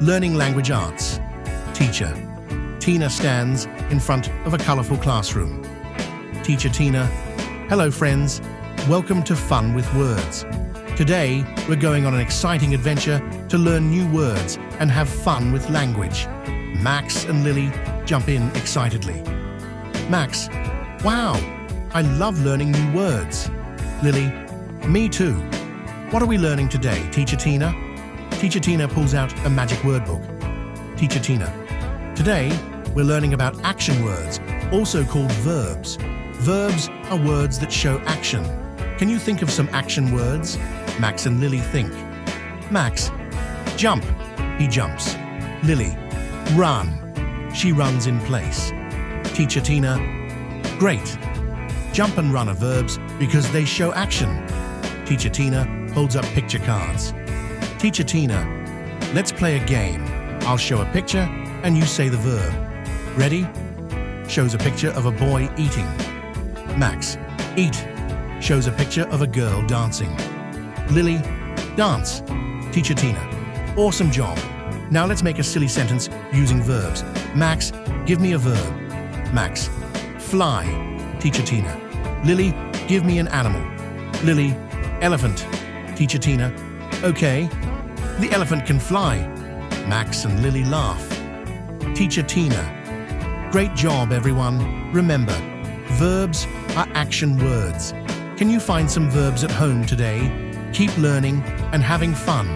Learning language arts. Teacher. Tina stands in front of a colorful classroom. Teacher Tina. Hello friends, welcome to Fun with Words. Today, we're going on an exciting adventure to learn new words and have fun with language. Max and Lily jump in excitedly. Max. Wow, I love learning new words. Lily. Me too. What are we learning today, Teacher Tina? Teacher Tina pulls out a magic word book. Teacher Tina. Today, we're learning about action words, also called verbs. Verbs are words that show action. Can you think of some action words? Max and Lily think. Max. Jump. He jumps. Lily. Run. She runs in place. Teacher Tina. Great. Jump and run are verbs because they show action. Teacher Tina holds up picture cards. Teacher Tina, let's play a game. I'll show a picture and you say the verb. Ready? Shows a picture of a boy eating. Max. Eat. Shows a picture of a girl dancing. Lily. Dance. Teacher Tina. Awesome job. Now let's make a silly sentence using verbs. Max, give me a verb. Max. Fly. Teacher Tina. Lily, give me an animal. Lily. Elephant. Teacher Tina. Okay. The elephant can fly. Max and Lily laugh. Teacher Tina. Great job, everyone. Remember, verbs are action words. Can you find some verbs at home today? Keep learning and having fun.